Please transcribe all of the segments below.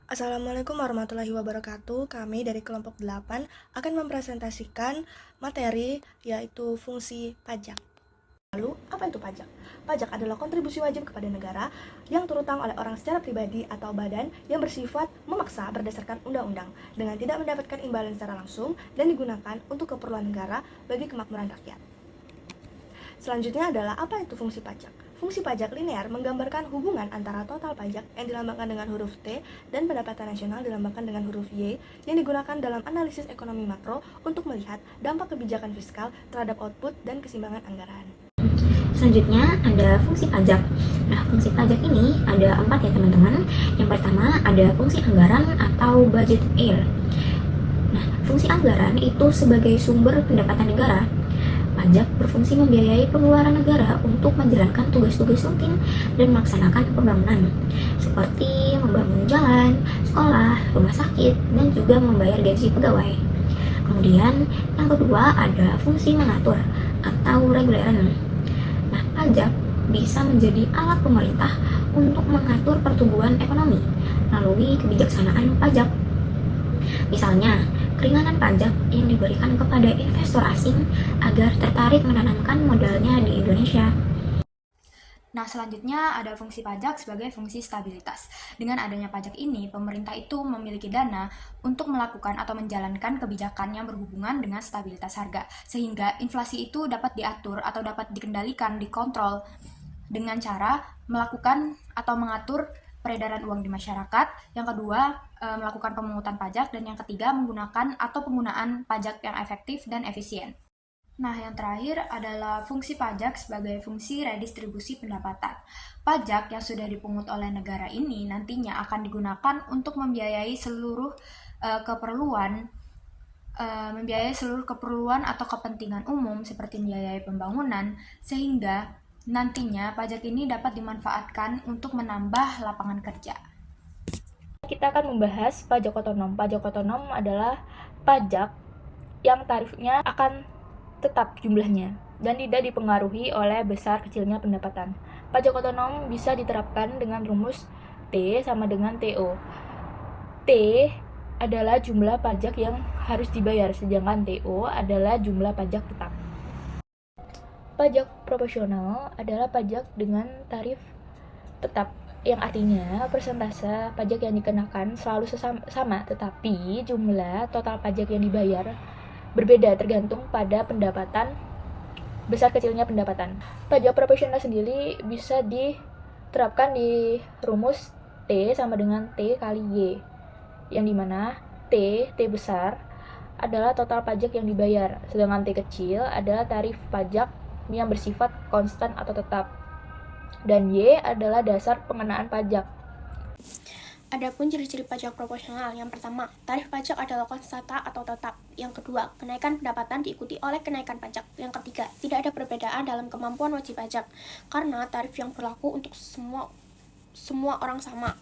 Assalamualaikum warahmatullahi wabarakatuh. Kami dari kelompok 8 akan mempresentasikan materi yaitu fungsi pajak. Lalu, apa itu pajak? Pajak adalah kontribusi wajib kepada negara yang terutang oleh orang secara pribadi atau badan yang bersifat memaksa berdasarkan undang-undang dengan tidak mendapatkan imbalan secara langsung dan digunakan untuk keperluan negara bagi kemakmuran rakyat. Selanjutnya adalah apa itu fungsi pajak? Fungsi pajak linear menggambarkan hubungan antara total pajak yang dilambangkan dengan huruf T dan pendapatan nasional dilambangkan dengan huruf Y yang digunakan dalam analisis ekonomi makro untuk melihat dampak kebijakan fiskal terhadap output dan keseimbangan anggaran. Selanjutnya ada fungsi pajak. Nah, fungsi pajak ini ada 4 ya teman-teman. Yang pertama ada fungsi anggaran atau budget air. Nah, fungsi anggaran itu sebagai sumber pendapatan negara. Pajak berfungsi membiayai pengeluaran negara untuk menjalankan tugas-tugas rutin dan melaksanakan pembangunan, seperti membangun jalan, sekolah, rumah sakit, dan juga membayar gaji pegawai. Kemudian, yang kedua ada fungsi mengatur atau reguleran. Nah, pajak bisa menjadi alat pemerintah untuk mengatur pertumbuhan ekonomi melalui kebijaksanaan pajak. Misalnya, keringanan pajak yang diberikan kepada investor asing agar tertarik menanamkan modalnya di Indonesia. Nah, selanjutnya ada fungsi pajak sebagai fungsi stabilitas. Dengan adanya pajak ini, pemerintah itu memiliki dana untuk melakukan atau menjalankan kebijakan yang berhubungan dengan stabilitas harga, sehingga inflasi itu dapat diatur atau dapat dikendalikan, dikontrol dengan cara melakukan atau mengatur peredaran uang di masyarakat. Yang kedua, melakukan pemungutan pajak, dan yang ketiga, menggunakan atau penggunaan pajak yang efektif dan efisien. Nah, yang terakhir adalah fungsi pajak sebagai fungsi redistribusi pendapatan. Pajak yang sudah dipungut oleh negara ini nantinya akan digunakan untuk membiayai seluruh keperluan atau kepentingan umum seperti membiayai pembangunan, sehingga nantinya pajak ini dapat dimanfaatkan untuk menambah lapangan kerja. Kita akan membahas pajak otonom. Pajak otonom adalah pajak yang tarifnya akan tetap jumlahnya dan tidak dipengaruhi oleh besar kecilnya pendapatan. Pajak otonom bisa diterapkan dengan rumus T sama dengan TO. T adalah jumlah pajak yang harus dibayar, sedangkan TO adalah jumlah pajak tetap. Pajak proporsional adalah pajak dengan tarif tetap, yang artinya persentase pajak yang dikenakan selalu sama, tetapi jumlah total pajak yang dibayar berbeda tergantung pada pendapatan, besar kecilnya pendapatan. Pajak proporsional sendiri bisa diterapkan di rumus T sama dengan T kali Y, yang dimana T besar adalah total pajak yang dibayar, sedangkan T kecil adalah tarif pajak yang bersifat konstan atau tetap, dan Y adalah dasar pengenaan pajak. Adapun ciri-ciri pajak proporsional, yang pertama, tarif pajak adalah konstanta atau tetap. Yang kedua, kenaikan pendapatan diikuti oleh kenaikan pajak. Yang ketiga, tidak ada perbedaan dalam kemampuan wajib pajak, karena tarif yang berlaku untuk semua orang sama.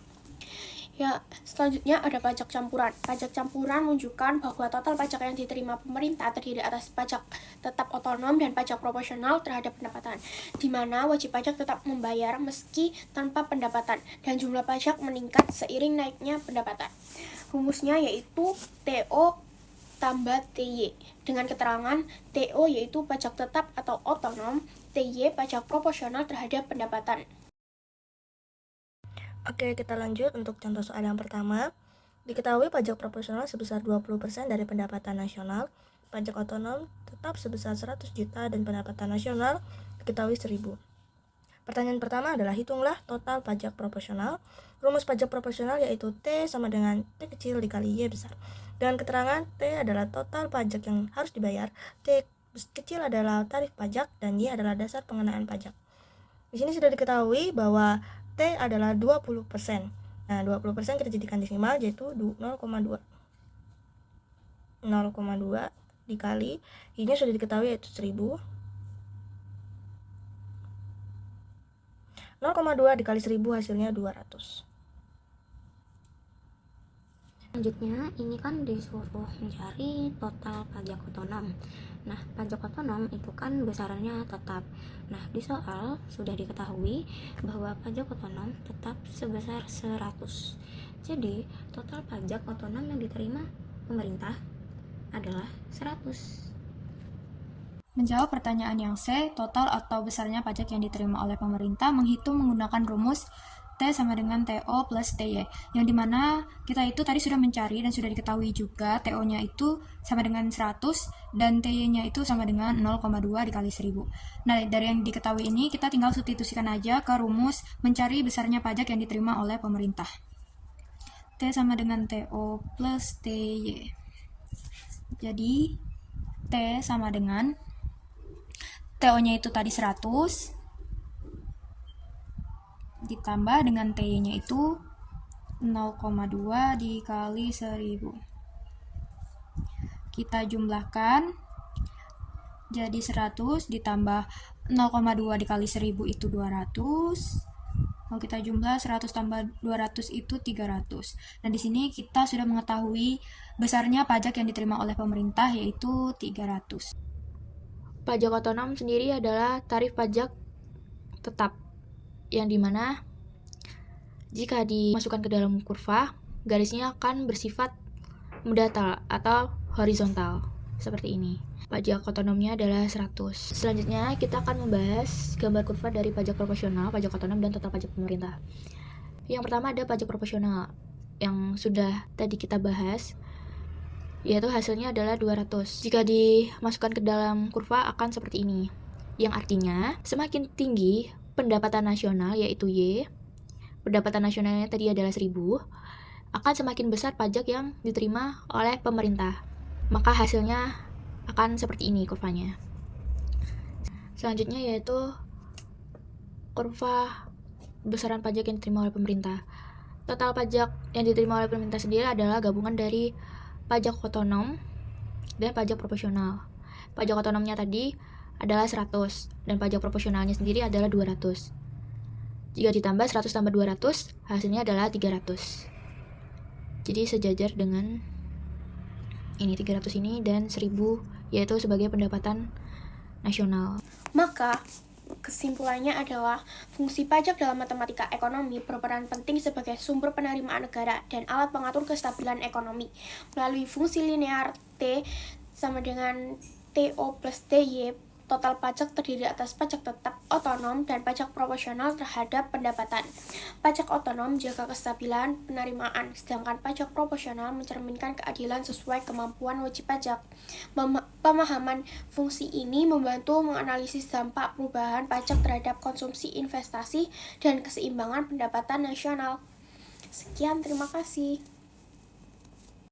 Ya, selanjutnya ada pajak campuran. Pajak campuran menunjukkan bahwa total pajak yang diterima pemerintah terdiri atas pajak tetap otonom dan pajak proporsional terhadap pendapatan, di mana wajib pajak tetap membayar meski tanpa pendapatan, dan jumlah pajak meningkat seiring naiknya pendapatan. Rumusnya yaitu TO tambah TY, dengan keterangan TO yaitu pajak tetap atau otonom, TY pajak proporsional terhadap pendapatan. Oke, kita lanjut untuk contoh soal yang pertama. Diketahui pajak proporsional sebesar 20% dari pendapatan nasional, pajak otonom tetap sebesar 100 juta dan pendapatan nasional diketahui 1000. Pertanyaan pertama adalah hitunglah total pajak proporsional. Rumus pajak proporsional yaitu T sama dengan T kecil dikali Y besar. Dengan keterangan T adalah total pajak yang harus dibayar, T kecil adalah tarif pajak, dan Y adalah dasar pengenaan pajak. Di sini sudah diketahui bahwa T adalah 20%. Nah, 20% kita jadikan desimal yaitu 0,2. 0,2 dikali I-nya sudah diketahui yaitu 1000. 0,2 dikali 1000 hasilnya 200. Selanjutnya, ini kan disuruh mencari total pajak otonom. Nah, pajak otonom itu kan besarannya tetap. Nah, di soal sudah diketahui bahwa pajak otonom tetap sebesar 100. Jadi, total pajak otonom yang diterima pemerintah adalah 100. Menjawab pertanyaan yang C, total atau besarnya pajak yang diterima oleh pemerintah menghitung menggunakan rumus T sama dengan TO plus TY, yang dimana kita itu tadi sudah mencari dan sudah diketahui juga TO-nya itu sama dengan 100 dan TY-nya itu sama dengan 0,2 dikali 1000. Nah, dari yang diketahui ini kita tinggal substitusikan aja ke rumus mencari besarnya pajak yang diterima oleh pemerintah. T sama dengan TO plus TY. Jadi T sama dengan TO-nya itu tadi 100 ditambah dengan TY-nya itu 0,2 dikali 1000. Kita jumlahkan jadi 100 ditambah 0,2 dikali 1000 itu 200. Kalau kita jumlah 100 tambah 200 itu 300. Dan di sini kita sudah mengetahui besarnya pajak yang diterima oleh pemerintah yaitu 300. Pajak otonom sendiri adalah tarif pajak tetap, yang dimana jika dimasukkan ke dalam kurva, garisnya akan bersifat mendatar atau horizontal, seperti ini. Pajak otonomnya adalah 100. Selanjutnya, kita akan membahas gambar kurva dari pajak proporsional, pajak otonom, dan total pajak pemerintah. Yang pertama ada pajak proporsional, yang sudah tadi kita bahas, yaitu hasilnya adalah 200. Jika dimasukkan ke dalam kurva akan seperti ini, yang artinya semakin tinggi pendapatan nasional yaitu Y, pendapatan nasionalnya tadi adalah 1000, akan semakin besar pajak yang diterima oleh pemerintah. Maka hasilnya akan seperti ini kurvanya. Selanjutnya yaitu kurva besaran pajak yang diterima oleh pemerintah. Total pajak yang diterima oleh pemerintah sendiri adalah gabungan dari pajak otonom dan pajak proporsional. Pajak otonomnya tadi adalah 100 dan pajak proporsionalnya sendiri adalah 200. Jika ditambah 100 tambah 200, hasilnya adalah 300. Jadi sejajar dengan ini 300 ini dan 1000 yaitu sebagai pendapatan nasional. Maka, kesimpulannya adalah fungsi pajak dalam matematika ekonomi berperan penting sebagai sumber penerimaan negara dan alat pengatur kestabilan ekonomi. Melalui fungsi linear T sama dengan TO plus TY, total pajak terdiri atas pajak tetap, otonom, dan pajak proporsional terhadap pendapatan. Pajak otonom menjaga kestabilan penerimaan, sedangkan pajak proporsional mencerminkan keadilan sesuai kemampuan wajib pajak. Pemahaman fungsi ini membantu menganalisis dampak perubahan pajak terhadap konsumsi, investasi, dan keseimbangan pendapatan nasional. Sekian, terima kasih.